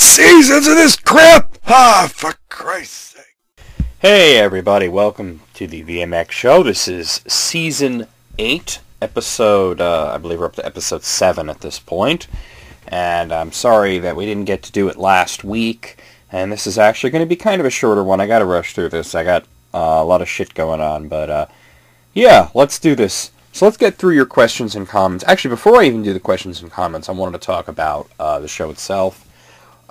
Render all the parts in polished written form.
seasons of this crap? Ah, for Christ's sake. Hey everybody, welcome to the VMX show. This is season 8, episode, I believe we're up to episode 7 at this point. And I'm sorry that we didn't get to do it last week. And this is actually going to be kind of a shorter one. I got to rush through this. I got a lot of shit going on. But yeah, let's do this. So let's get through your questions and comments. Actually, before I even do the questions and comments, I wanted to talk about the show itself.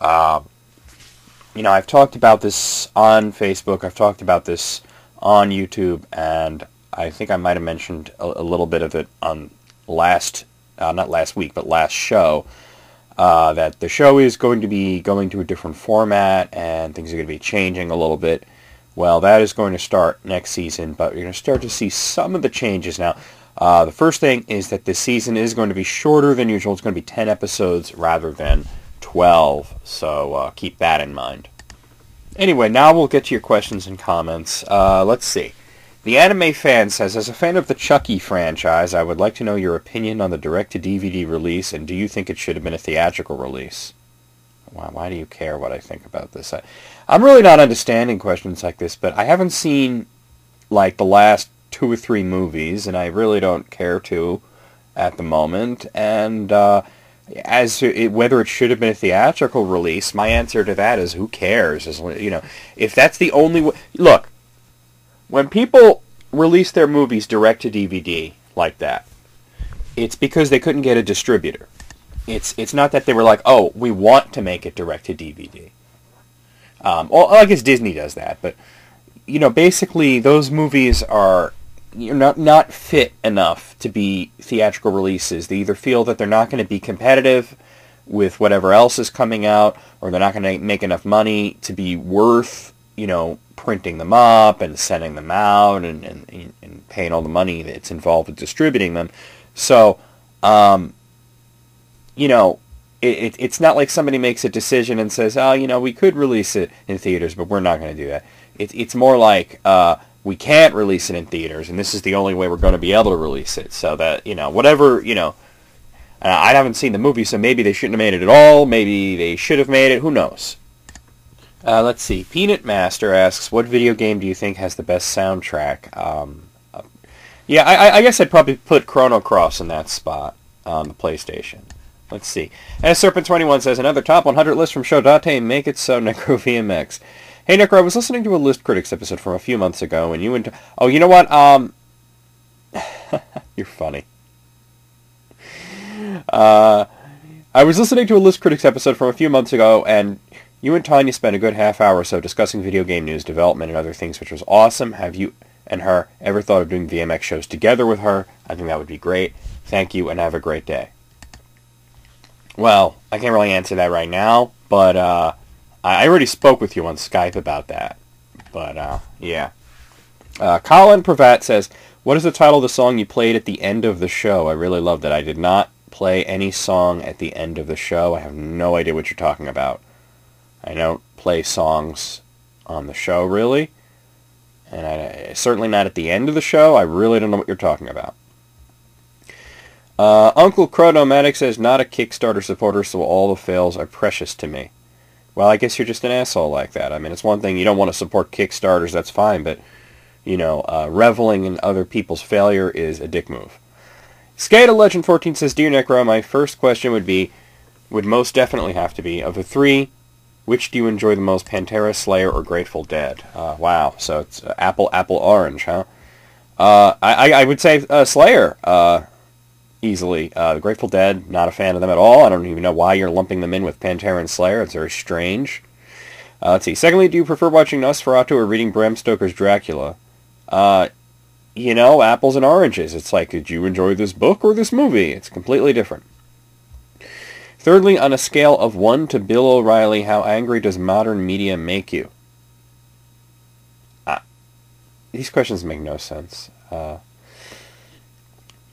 You know, I've talked about this on Facebook. I've talked about this on YouTube. And I think I might have mentioned a little bit of it on not last week, but last show. That the show is going to be going to a different format and things are going to be changing a little bit. Well, that is going to start next season, but you're going to start to see some of the changes now. The first thing is that this season is going to be shorter than usual. It's going to be 10 episodes rather than 12, so keep that in mind. Anyway, now we'll get to your questions and comments. Let's see. The Anime Fan says, as a fan of the Chucky franchise, I would like to know your opinion on the direct-to-DVD release, and do you think it should have been a theatrical release? Why do you care what I think about this? I'm really not understanding questions like this, but I haven't seen, like, the last 2 or 3 movies, and I really don't care to at the moment, and as to whether it should have been a theatrical release, my answer to that is, who cares? You know, if that's the only way... Look, when people release their movies direct to DVD like that, it's because they couldn't get a distributor. It's not that they were like, oh, we want to make it direct to DVD. Well, I guess Disney does that, but you know, basically those movies are not fit enough to be theatrical releases. They either feel that they're not going to be competitive with whatever else is coming out, or they're not going to make enough money to be worth, you know, printing them up and sending them out and paying all the money that's involved with distributing them. So, you know, it's not like somebody makes a decision and says, oh, you know, we could release it in theaters, but we're not going to do that. It's more like we can't release it in theaters, and this is the only way we're going to be able to release it. So that, you know, whatever, you know, I haven't seen the movie, so maybe they shouldn't have made it at all. Maybe they should have made it. Who knows? Let's see. Peanut Master asks, what video game do you think has the best soundtrack? Yeah, I guess I'd probably put Chrono Cross in that spot on the PlayStation. Let's see. And Serpent21 says, another top 100 list from Show.Date, make it so, NecroVMX. Hey, Necro, I was listening to a List Critics episode from a few months ago, and you and... Oh, you know what? You're funny. I was listening to a List Critics episode from a few months ago, and... You and Tanya spent a good half hour or so discussing video game news, development, and other things, which was awesome. Have you and her ever thought of doing VMX shows together with her? I think that would be great. Thank you, and have a great day. Well, I can't really answer that right now, but I already spoke with you on Skype about that. But, yeah. Colin Pravat says, what is the title of the song you played at the end of the show? I really loved it. I did not play any song at the end of the show. I have no idea what you're talking about. I don't play songs on the show, really. And certainly not at the end of the show. I really don't know what you're talking about. Uncle Chronomatic says, not a Kickstarter supporter, so all the fails are precious to me. Well, I guess you're just an asshole like that. I mean, it's one thing, you don't want to support Kickstarters, that's fine, but, you know, reveling in other people's failure is a dick move. Skada Legend 14 says, Dear Necro, my first question would most definitely have to be, of the 3... which do you enjoy the most, Pantera, Slayer, or Grateful Dead? Wow, so it's apple, orange, huh? I would say Slayer, easily. The Grateful Dead, not a fan of them at all. I don't even know why you're lumping them in with Pantera and Slayer. It's very strange. Let's see. Secondly, do you prefer watching Nosferatu or reading Bram Stoker's Dracula? You know, apples and oranges. It's like, did you enjoy this book or this movie? It's completely different. Thirdly, on a scale of 1 to Bill O'Reilly, how angry does modern media make you? These questions make no sense.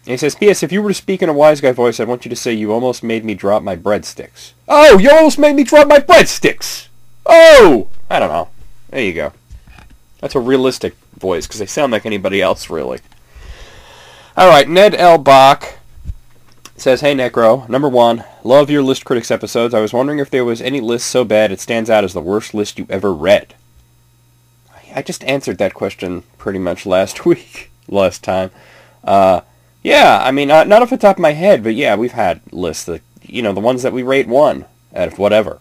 He says, P.S. If you were to speak in a wise guy voice, I'd want you to say, you almost made me drop my breadsticks. Oh, you almost made me drop my breadsticks! Oh! I don't know. There you go. That's a realistic voice, because they sound like anybody else, really. Alright, Ned L. Bach says, hey Necro, number 1, love your List Critics episodes. I was wondering if there was any list so bad it stands out as the worst list you ever read. I just answered that question pretty much last time. Yeah, I mean, not off the top of my head, but yeah, we've had lists that, the ones that we rate 1 out of whatever.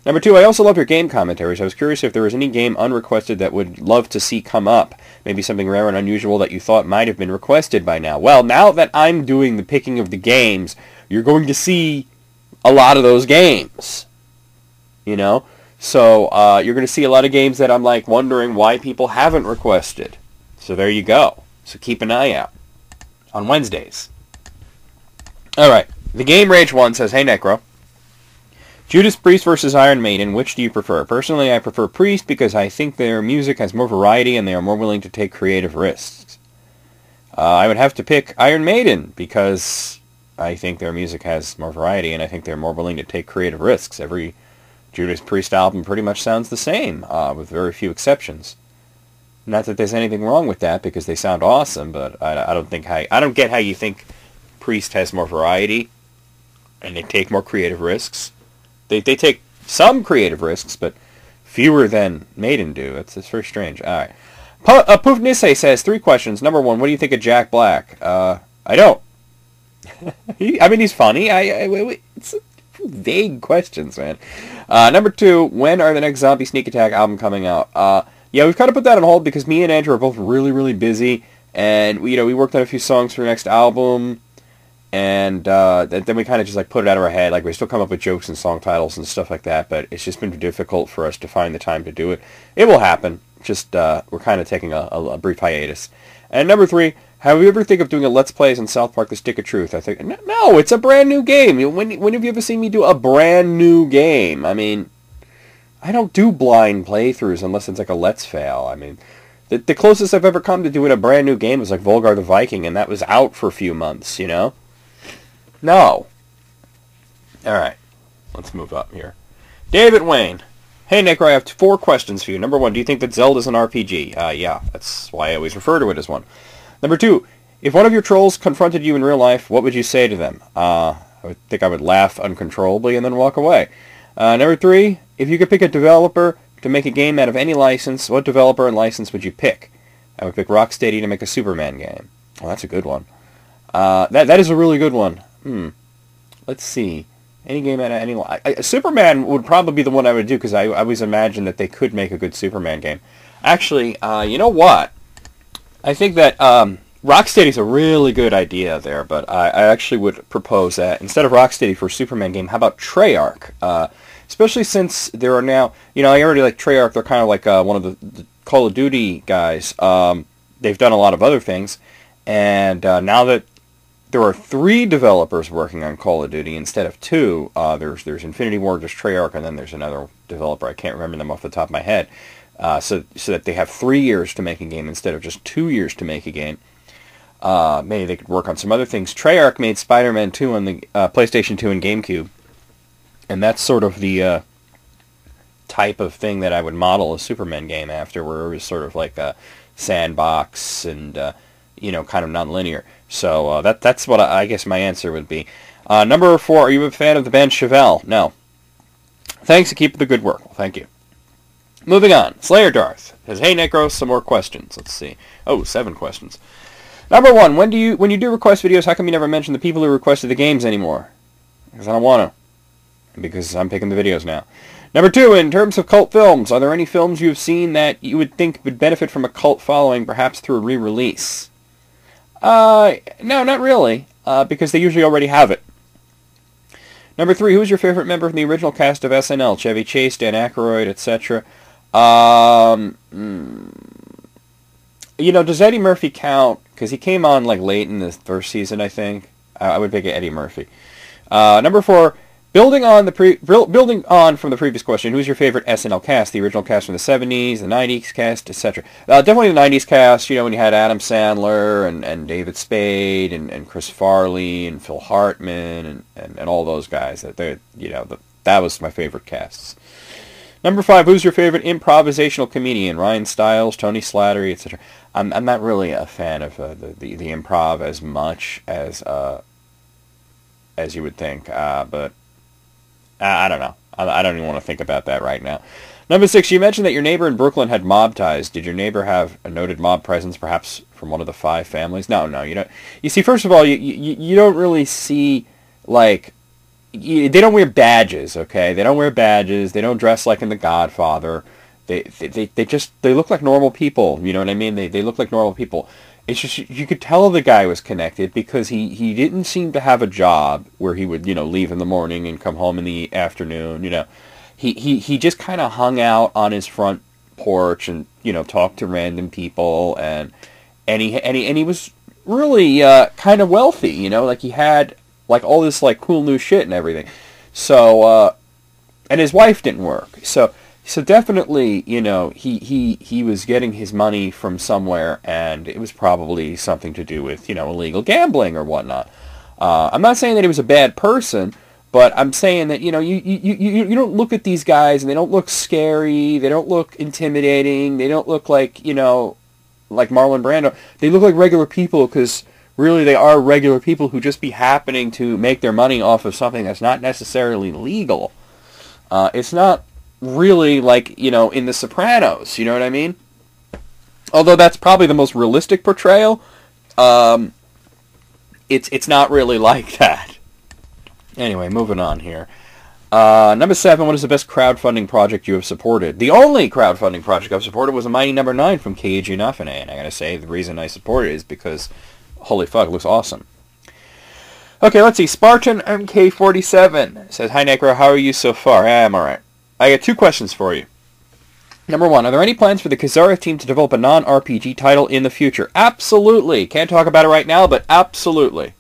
Number 2, I also love your game commentaries. I was curious if there was any game unrequested that would love to see come up. Maybe something rare and unusual that you thought might have been requested by now. Well, now that I'm doing the picking of the games, you're going to see a lot of those games. So you're going to see a lot of games that I'm like wondering why people haven't requested. So there you go. So keep an eye out on Wednesdays. All right. The Game Rage 1 says, hey Necro, Judas Priest versus Iron Maiden, which do you prefer? Personally, I prefer Priest because I think their music has more variety and they are more willing to take creative risks. I would have to pick Iron Maiden because I think their music has more variety and I think they're more willing to take creative risks. Every Judas Priest album pretty much sounds the same, with very few exceptions. Not that there's anything wrong with that because they sound awesome, but I don't get how you think Priest has more variety and they take more creative risks. They take some creative risks, but fewer than Maiden do. It's very strange. All right. Poof Nisei says 3 questions. Number 1, what do you think of Jack Black? I don't. He's funny. It's vague questions, man. Number 2, when are the next Zombie Sneak Attack album coming out? Yeah, we've kind of put that on hold because me and Andrew are both really, really busy, and we worked on a few songs for the next album. And then we kind of just put it out of our head. We still come up with jokes and song titles and stuff like that, but it's just been difficult for us to find the time to do it. It will happen. Just we're kind of taking a brief hiatus. And number 3, have you ever think of doing a Let's Plays in South Park: The Stick of Truth? I think no, it's a brand new game. When have you ever seen me do a brand new game? I mean, I don't do blind playthroughs unless it's a Let's Fail. I mean, the closest I've ever come to doing a brand new game was Volgar the Viking, and that was out for a few months. No. Alright. Let's move up here. David Wayne. Hey, Necro, I have 4 questions for you. Number 1, do you think that Zelda's an RPG? Yeah, that's why I always refer to it as one. Number 2, if one of your trolls confronted you in real life, what would you say to them? I would laugh uncontrollably and then walk away. Number 3, if you could pick a developer to make a game out of any license, what developer and license would you pick? I would pick Rocksteady to make a Superman game. Well, that's a good one. That is a really good one. Let's see. Any game out of any... Superman would probably be the one I would do, because I always imagine that they could make a good Superman game. Actually, you know what? I think that Rocksteady's a really good idea there, but I actually would propose that instead of Rocksteady for a Superman game, how about Treyarch? Especially since there are now... I already like Treyarch. They're kind of one of the Call of Duty guys. They've done a lot of other things, and now that there are 3 developers working on Call of Duty instead of 2. There's Infinity Ward, there's Treyarch, and then there's another developer. I can't remember them off the top of my head. So that they have 3 years to make a game instead of just 2 years to make a game. Maybe they could work on some other things. Treyarch made Spider-Man 2 on the PlayStation 2 and GameCube. And that's sort of the type of thing that I would model a Superman game after, where it was sort of like a sandbox and, kind of non-linear. So that's what I guess my answer would be. Number 4, are you a fan of the band Chevelle? No. Thanks, and keep up the good work. Well, thank you. Moving on. Slayer Darth says, hey Necro, some more questions. Let's see. 7 questions. Number 1, when you do request videos, how come you never mention the people who requested the games anymore? Because I don't want to. Because I'm picking the videos now. Number 2, in terms of cult films, are there any films you have seen that you would think would benefit from a cult following, perhaps through a re-release? No, not really, because they usually already have it. Number 3, who is your favorite member from the original cast of SNL? Chevy Chase, Dan Aykroyd, etc. Does Eddie Murphy count? Because he came on late in the first season, I think. I would pick Eddie Murphy. Number 4, building on from the previous question, who's your favorite SNL cast? The original cast from the 70s, the 90s cast, etc. Definitely the 90s cast, when you had Adam Sandler and David Spade and Chris Farley and Phil Hartman and all those guys. That was my favorite casts. Number 5, who's your favorite improvisational comedian? Ryan Stiles, Tony Slattery, etc. I'm not really a fan of the improv as much as you would think, but I don't know. I don't even want to think about that right now. Number 6, you mentioned that your neighbor in Brooklyn had mob ties. Did your neighbor have a noted mob presence, perhaps from one of the 5 families? No, you don't. You see, first of all, you don't really see, like, they don't wear badges, okay? They don't wear badges. They don't dress like in The Godfather. They look like normal people. You know what I mean? They look like normal people. It's just, you could tell the guy was connected because he didn't seem to have a job where he would, leave in the morning and come home in the afternoon, He just kind of hung out on his front porch and, talked to random people, and he was really kind of wealthy, like he had like all this like cool new shit and everything. So and his wife didn't work. So definitely, he was getting his money from somewhere, and it was probably something to do with, illegal gambling or whatnot. I'm not saying that he was a bad person, but I'm saying that, you don't look at these guys and they don't look scary, they don't look intimidating, they don't look like, like Marlon Brando. They look like regular people because really they are regular people who just be happening to make their money off of something that's not necessarily legal. It's not really like, in The Sopranos, you know what I mean? Although that's probably the most realistic portrayal, it's not really like that. Anyway, moving on here. Number 7, what is the best crowdfunding project you have supported? The only crowdfunding project I've supported was a Mighty Number 9 from KG Nuffin, and I gotta say, the reason I supported it is because, holy fuck, it looks awesome. Okay, let's see. Spartan MK47 says, "Hi Necro, how are you so far?" I'm alright. I got 2 questions for you. Number 1, are there any plans for the Kazareth team to develop a non-RPG title in the future? Absolutely. Can't talk about it right now, but absolutely.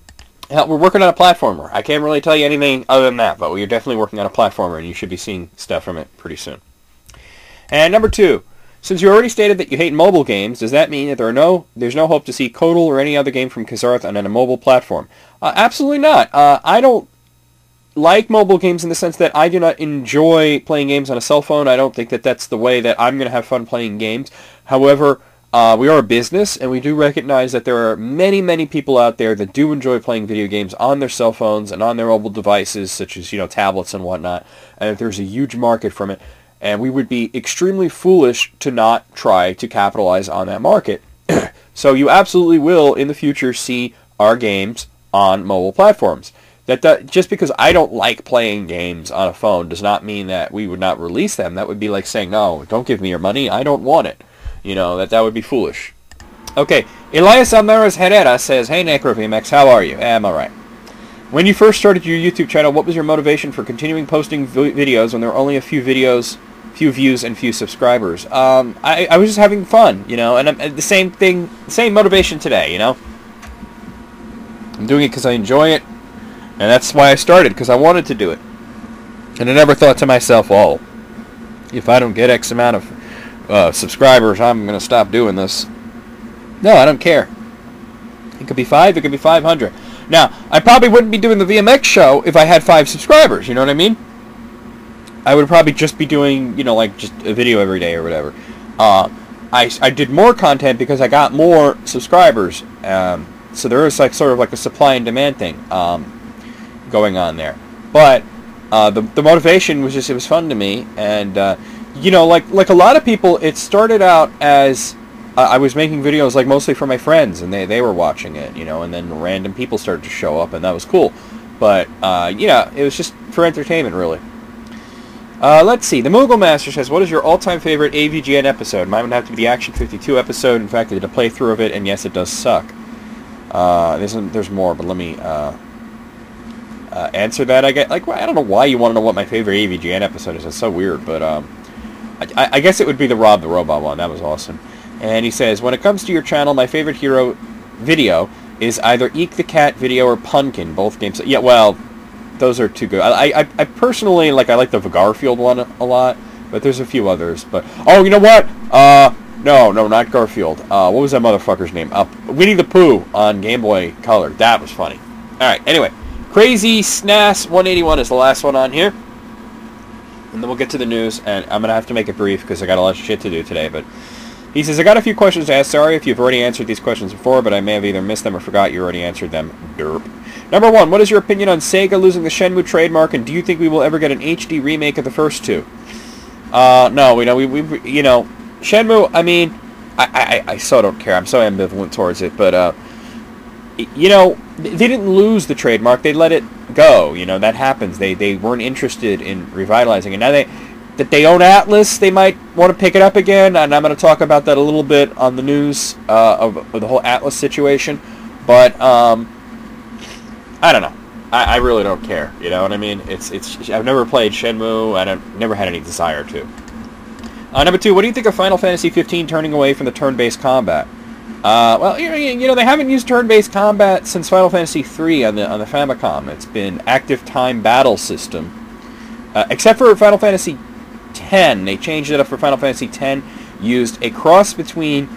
Hell, we're working on a platformer. I can't really tell you anything other than that, but we're definitely working on a platformer, and you should be seeing stuff from it pretty soon. And number 2, since you already stated that you hate mobile games, does that mean that there's no hope to see Kodal or any other game from Kazareth on a mobile platform? Absolutely not. I don't like mobile games in the sense that I do not enjoy playing games on a cell phone. I don't think that that's the way that I'm going to have fun playing games. However, we are a business, and we do recognize that there are many, many people out there that do enjoy playing video games on their cell phones and on their mobile devices, such as, tablets and whatnot, and that there's a huge market from it, and we would be extremely foolish to not try to capitalize on that market. So you absolutely will, in the future, see our games on mobile platforms. That just because I don't like playing games on a phone does not mean that we would not release them. That would be like saying, no, don't give me your money, I don't want it. That would be foolish. Okay, Elias Almaraz Herrera says, "Hey NecroVMX, how are you?" I'm alright. When you first started your YouTube channel, what was your motivation for continuing posting videos when there were only a few videos, few views, and few subscribers? I was just having fun, and I'm the same thing, same motivation today, I'm doing it because I enjoy it, and that's why I started, because I wanted to do it. And I never thought to myself, oh, if I don't get X amount of subscribers, I'm going to stop doing this. No, I don't care. It could be 5, it could be 500. Now, I probably wouldn't be doing the VMX show if I had 5 subscribers, you know what I mean? I would probably just be doing, like just a video every day or whatever. I did more content because I got more subscribers. So there is like sort of like a supply and demand thing going on there. But the motivation was just, it was fun to me, and like a lot of people, it started out as I was making videos like mostly for my friends, and they were watching it, and then random people started to show up, and that was cool. But it was just for entertainment, really. Let's see. The Moogle Master says, "What is your all-time favorite AVGN episode?" Mine would have to be the Action 52 episode. In fact, I did a playthrough of it, and yes, it does suck. There's more, but let me answer that. I don't know why you want to know what my favorite AVGN episode is. It's so weird, but I guess it would be the Rob the Robot one. That was awesome. And he says, "When it comes to your channel, my favorite hero video is either Eek the Cat video or Punkin. Both games." Yeah, well, those are too good. I personally I like the Garfield one a lot, but there's a few others. But oh, you know what? No, not Garfield. What was that motherfucker's name? Winnie the Pooh on Game Boy Color. That was funny. All right. Anyway, Crazy Snas 181 is the last one on here. and then we'll get to the news, and I'm going to have to make it brief because I got a lot of shit to do today, but he says, I got a few questions to ask. Sorry if you've already answered these questions before, but I may have either missed them or forgot you already answered them. Derp. Number 1, what is your opinion on Sega losing the Shenmue trademark, and do you think we will ever get an HD remake of the first two? No, we Shenmue, I mean, I so don't care. I'm so ambivalent towards it, but, they didn't lose the trademark. They let it go. That happens. They weren't interested in revitalizing it. Now that they own Atlas, they might want to pick it up again, and I'm going to talk about that a little bit on the news of the whole Atlas situation. But I don't know. I really don't care. You know what I mean? It's I've never played Shenmue, and I've never had any desire to. Number 2, what do you think of Final Fantasy 15 turning away from the turn-based combat? Well, they haven't used turn-based combat since Final Fantasy 3 on the Famicom. It's been active time battle system, except for Final Fantasy 10. They changed it up for Final Fantasy 10. Used a cross between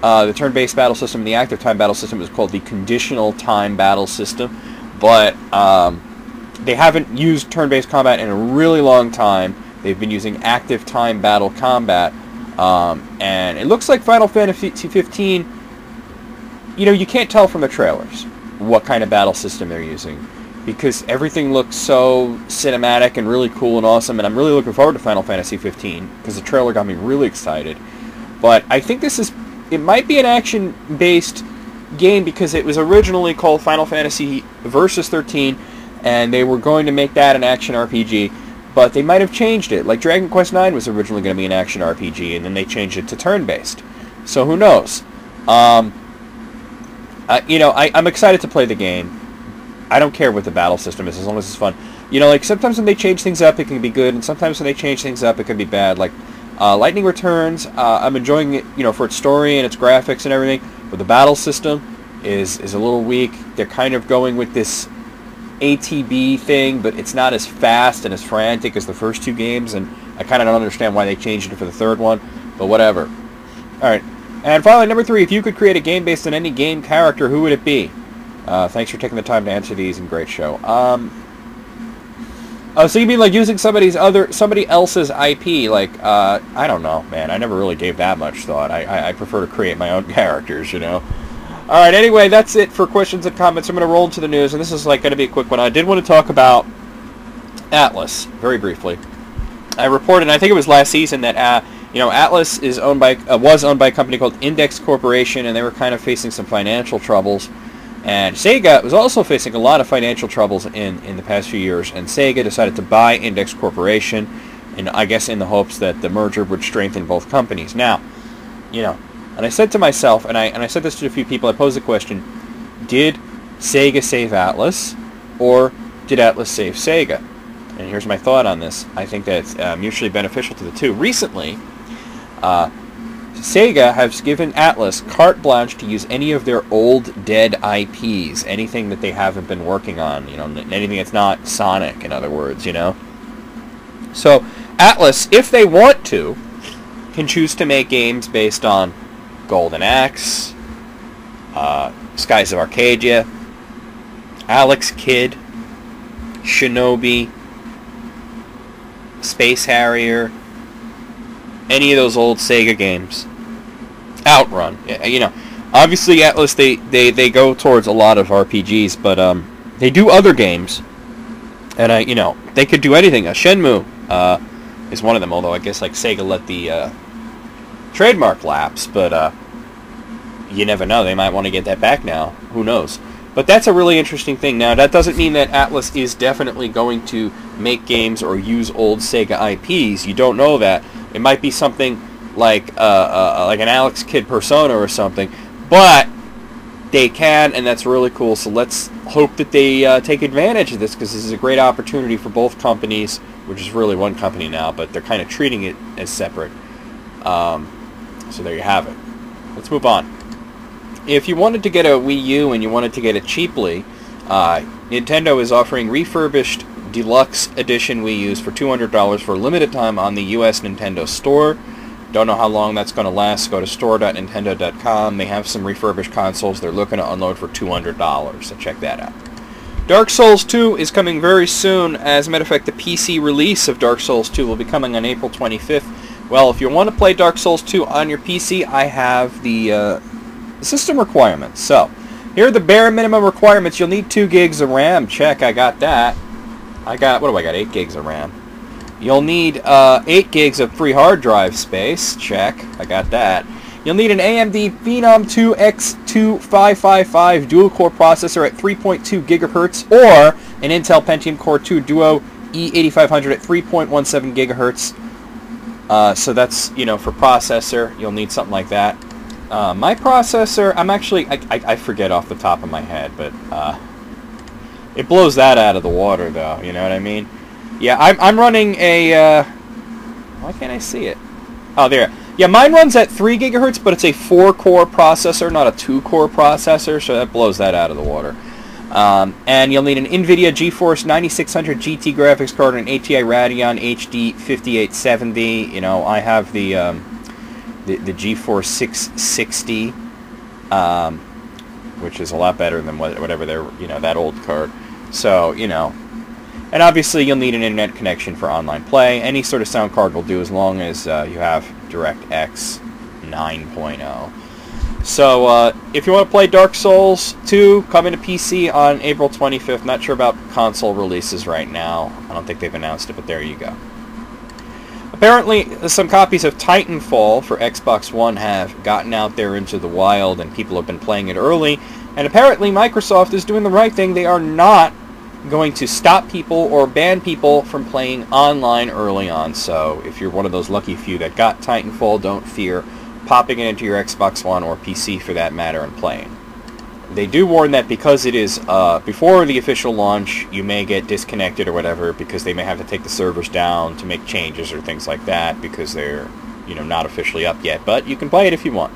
the turn-based battle system and the active time battle system. It was called the conditional time battle system, but they haven't used turn-based combat in a really long time. They've been using active time battle combat, and it looks like Final Fantasy 15. You can't tell from the trailers what kind of battle system they're using, because everything looks so cinematic and really cool and awesome, and I'm really looking forward to Final Fantasy 15, because the trailer got me really excited. But I think it might be an action-based game, because it was originally called Final Fantasy Versus 13, and they were going to make that an action RPG, but they might have changed it. Like Dragon Quest IX was originally going to be an action RPG, and then they changed it to turn-based. So who knows? I'm excited to play the game. I don't care what the battle system is, as long as it's fun. Sometimes when they change things up, it can be good, and sometimes when they change things up, it can be bad. Like, Lightning Returns, I'm enjoying it, for its story and its graphics and everything, but the battle system is a little weak. They're kind of going with this ATB thing, but it's not as fast and as frantic as the first two games, and I kind of don't understand why they changed it for the third one, but whatever. Alright, and finally, number 3, if you could create a game based on any game character, who would it be? Thanks for taking the time to answer these, and great show. So you mean like using somebody else's IP? Like, I don't know, man. I never really gave that much thought. I prefer to create my own characters, Alright, anyway, that's it for questions and comments. I'm going to roll into the news, and this is going to be a quick one. I did want to talk about Atlas, very briefly. I reported, I think it was last season, that Atlas was owned by a company called Index Corporation, and they were kind of facing some financial troubles. And Sega was also facing a lot of financial troubles in the past few years, and Sega decided to buy Index Corporation, and I guess in the hopes that the merger would strengthen both companies. Now, and I said to myself, and I said this to a few people, I posed the question, did Sega save Atlas, or did Atlas save Sega? And here's my thought on this. I think that it's mutually beneficial to the two. Recently, Sega has given Atlas carte blanche to use any of their old dead IPs, anything that they haven't been working on, anything that's not Sonic, in other words, So Atlas, if they want to, can choose to make games based on Golden Axe, Skies of Arcadia, Alex Kidd, Shinobi, Space Harrier, any of those old Sega games. Outrun. Obviously Atlas, they go towards a lot of RPGs, but they do other games. And they could do anything. Shenmue is one of them, although I guess Sega let the trademark lapse, but you never know. They might want to get that back now. Who knows? But that's a really interesting thing. Now, that doesn't mean that Atlas is definitely going to make games or use old Sega IPs. You don't know that. It might be something like an Alex Kidd Persona or something, but they can, and that's really cool. So let's hope that they take advantage of this, because this is a great opportunity for both companies, which is really one company now, but they're kind of treating it as separate. So there you have it. Let's move on. If you wanted to get a Wii U and you wanted to get it cheaply, Nintendo is offering refurbished Deluxe Edition Wii U's for $200 for a limited time on the US Nintendo Store. Don't know how long that's going to last. Go to store.nintendo.com. They have some refurbished consoles they're looking to unload for $200, so check that out. Dark Souls 2 is coming very soon. As a matter of fact, the PC release of Dark Souls 2 will be coming on April 25th. Well, if you want to play Dark Souls 2 on your PC, I have the system requirements. So, here are the bare minimum requirements. You'll need 2 gigs of RAM. Check, I got that. What do I got? 8 gigs of RAM. You'll need 8 gigs of free hard drive space. Check, I got that. You'll need an AMD Phenom 2 X2555 dual-core processor at 3.2 gigahertz or an Intel Pentium Core 2 Duo E8500 at 3.17 gigahertz. So that's, for processor, you'll need something like that. My processor, I forget off the top of my head, but it blows that out of the water, though, you know what I mean? Yeah, I'm running a, why can't I see it? Oh, there. Yeah, mine runs at 3 gigahertz, but it's a 4-core processor, not a 2-core processor, so that blows that out of the water. And you'll need an NVIDIA GeForce 9600 GT graphics card and an ATI Radeon HD 5870. I have the GeForce 660, which is a lot better than whatever their, that old card. So, and obviously you'll need an internet connection for online play. Any sort of sound card will do as long as you have DirectX 9.0. So if you want to play Dark Souls 2, coming to PC on April 25th. Not sure about console releases right now. I don't think they've announced it, but there you go. Apparently, some copies of Titanfall for Xbox One have gotten out there into the wild, and people have been playing it early. And apparently, Microsoft is doing the right thing. They are not going to stop people or ban people from playing online early on. So if you're one of those lucky few that got Titanfall, don't fear popping it into your Xbox One or PC for that matter and playing. They do warn that because it is before the official launch, you may get disconnected or whatever because they may have to take the servers down to make changes or things like that because they're not officially up yet. But you can play it if you want.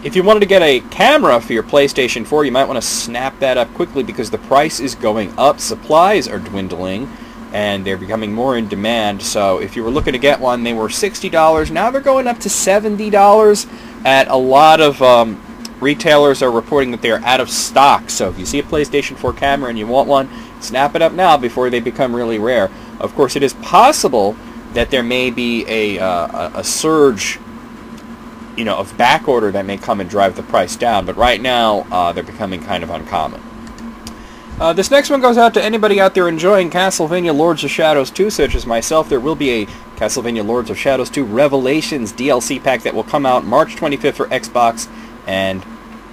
If you wanted to get a camera for your PlayStation 4, you might want to snap that up quickly because the price is going up. Supplies are dwindling, and they're becoming more in demand. So if you were looking to get one, they were $60. Now they're going up to $70. At a lot of retailers are reporting that they are out of stock. So if you see a PlayStation 4 camera and you want one, snap it up now before they become really rare. Of course, it is possible that there may be a surge of back order that may come and drive the price down, but right now they're becoming kind of uncommon. This next one goes out to anybody out there enjoying Castlevania Lords of Shadows 2, such as myself. There will be a Castlevania Lords of Shadows 2 Revelations DLC pack that will come out March 25th for Xbox and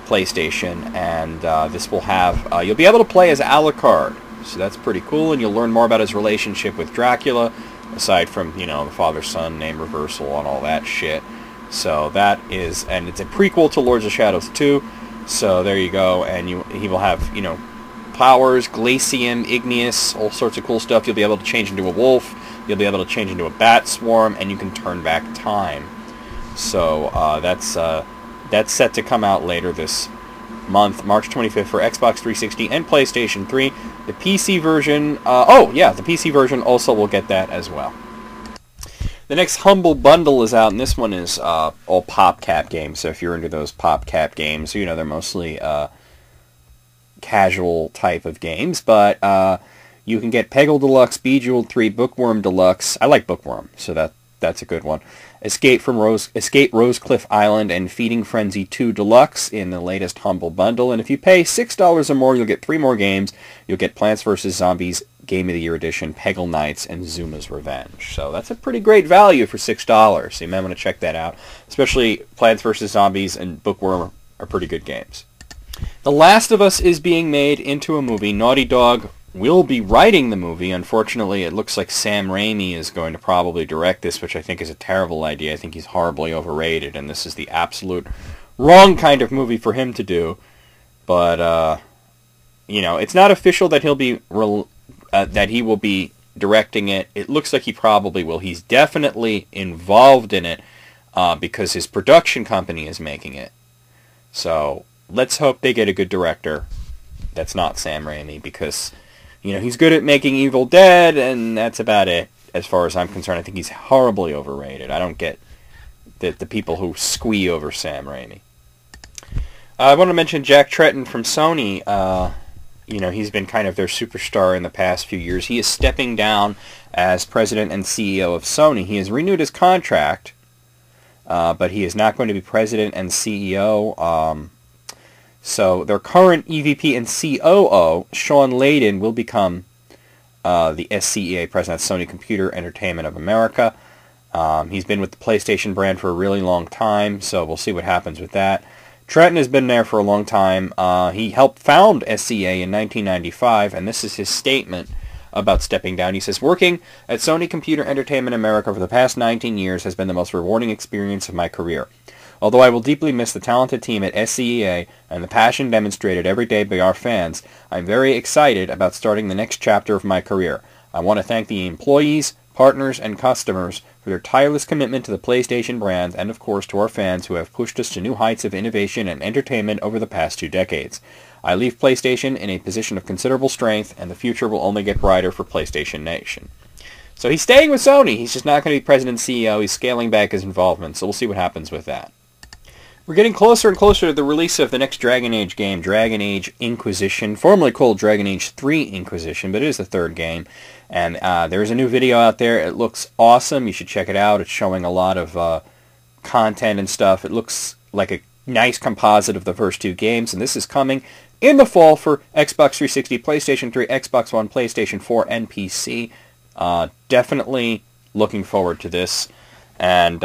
PlayStation, and this will have, you'll be able to play as Alucard, so that's pretty cool, and you'll learn more about his relationship with Dracula, aside from, the father-son name reversal and all that shit. So that is, and it's a prequel to Lords of Shadows 2, so there you go, and he will have, powers, glacium, igneous, all sorts of cool stuff. You'll be able to change into a wolf, you'll be able to change into a bat swarm, and you can turn back time. So that's set to come out later this month, March 25th for Xbox 360 and PlayStation 3. The PC version, the PC version also will get that as well. The next Humble Bundle is out, and this one is all PopCap games. So if you're into those PopCap games, they're mostly casual type of games. But you can get Peggle Deluxe, Bejeweled 3, Bookworm Deluxe. I like Bookworm, so that's a good one. Escape Rosecliff Island, and Feeding Frenzy 2 Deluxe in the latest Humble Bundle. And if you pay $6 or more, you'll get 3 more games. You'll get Plants vs. Zombies Game of the Year Edition, Peggle Knights, and Zuma's Revenge. So that's a pretty great value for $6. So you might want to check that out. Especially Plants vs. Zombies and Bookworm are pretty good games. The Last of Us is being made into a movie. Naughty Dog will be writing the movie. Unfortunately, it looks like Sam Raimi is going to probably direct this, which I think is a terrible idea. I think he's horribly overrated, and this is the absolute wrong kind of movie for him to do. But, it's not official that that he will be directing it. It looks like he probably will. He's definitely involved in it because his production company is making it. So let's hope they get a good director that's not Sam Raimi, because he's good at making Evil Dead, and that's about it as far as I'm concerned. I think he's horribly overrated. I don't get the people who squee over Sam Raimi. I want to mention Jack Tretton from Sony he's been kind of their superstar in the past few years. He is stepping down as president and CEO of Sony. He has renewed his contract, but he is not going to be president and CEO. So their current EVP and COO, Sean Layden, will become the SCEA president of Sony Computer Entertainment of America. He's been with the PlayStation brand for a really long time, so we'll see what happens with that. Trenton has been there for a long time. He helped found SCEA in 1995, and this is his statement about stepping down. He says, "Working at Sony Computer Entertainment America for the past 19 years has been the most rewarding experience of my career. Although I will deeply miss the talented team at SCEA and the passion demonstrated every day by our fans, I'm very excited about starting the next chapter of my career. I want to thank the employees, partners, and customers for their tireless commitment to the PlayStation brand, and of course to our fans who have pushed us to new heights of innovation and entertainment over the past 2 decades. I leave PlayStation in a position of considerable strength, and the future will only get brighter for PlayStation Nation." So he's staying with Sony. He's just not going to be president and CEO. He's scaling back his involvement, so we'll see what happens with that. We're getting closer and closer to the release of the next Dragon Age game, Dragon Age Inquisition, formerly called Dragon Age 3 Inquisition, but it is the 3rd game. And there's a new video out there. It looks awesome. You should check it out. It's showing a lot of content and stuff. It looks like a nice composite of the first 2 games, and this is coming in the fall for Xbox 360, PlayStation 3, Xbox One, PlayStation 4, and PC. Definitely looking forward to this. And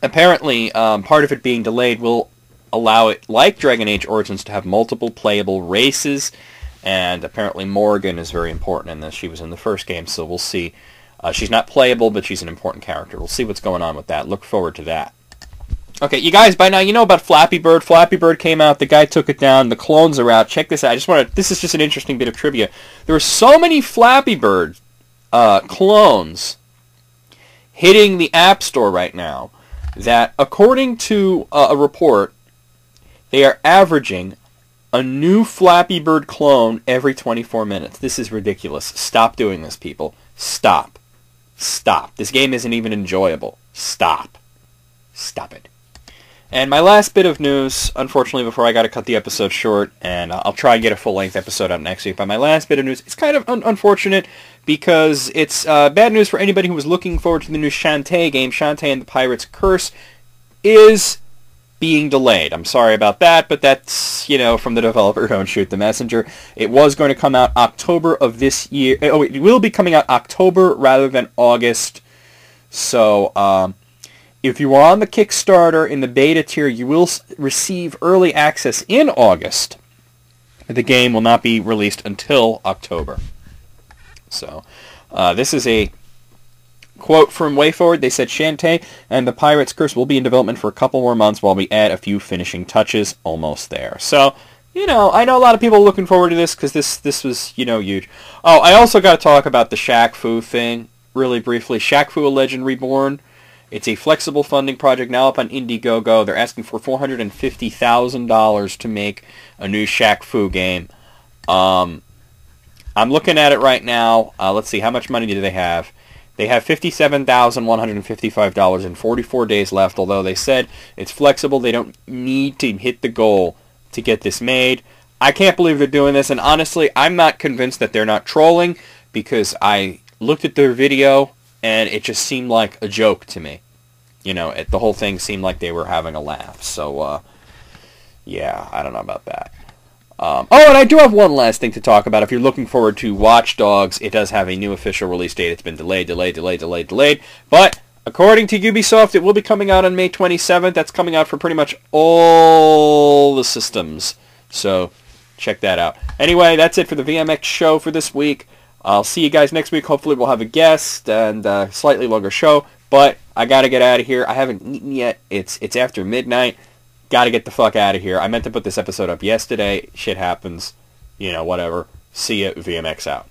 apparently, part of it being delayed will allow it, like Dragon Age Origins, to have multiple playable races, and apparently Morrigan is very important in this. She was in the first game, so we'll see. She's not playable, but she's an important character. We'll see what's going on with that. Look forward to that. Okay, you guys, by now you know about Flappy Bird. Flappy Bird came out, the guy took it down, the clones are out. Check this out. This is just an interesting bit of trivia. There are so many Flappy Bird clones hitting the App Store right now that, according to a report, they are averaging a new Flappy Bird clone every 24 minutes. This is ridiculous. Stop doing this, people. Stop. Stop. This game isn't even enjoyable. Stop. Stop it. And my last bit of news, unfortunately, before I got to cut the episode short, and I'll try and get a full-length episode out next week, but my last bit of news, it's kind of unfortunate because it's bad news for anybody who was looking forward to the new Shantae game. Shantae and the Pirate's Curse is being delayed. I'm sorry about that, but that's, from the developer, Don't Shoot the Messenger. It was going to come out October of this year. Oh, it will be coming out October rather than August. So, if you are on the Kickstarter in the beta tier, you will receive early access in August. The game will not be released until October. So, this is a quote from WayForward. They said, "Shantae and the Pirate's Curse will be in development for a couple more months while we add a few finishing touches." Almost there. So, I know a lot of people are looking forward to this because this was, huge. Oh, I also got to talk about the Shaq Fu thing really briefly. Shaq Fu: A Legend Reborn. It's a flexible funding project now up on Indiegogo. They're asking for $450,000 to make a new Shaq Fu game. I'm looking at it right now. Let's see, how much money do they have? They have $57,155 and 44 days left, although they said it's flexible. They don't need to hit the goal to get this made. I can't believe they're doing this, and honestly, I'm not convinced that they're not trolling because I looked at their video and it just seemed like a joke to me. The whole thing seemed like they were having a laugh. So, yeah, I don't know about that. And I do have one last thing to talk about. If you're looking forward to Watch Dogs, it does have a new official release date. It's been delayed. But, according to Ubisoft, it will be coming out on May 27th. That's coming out for pretty much all the systems. So, check that out. Anyway, that's it for the VMX show for this week. I'll see you guys next week. Hopefully we'll have a guest and a slightly longer show. But I got to get out of here. I haven't eaten yet. It's after midnight. Got to get the fuck out of here. I meant to put this episode up yesterday. Shit happens. Whatever. See ya. VMX out.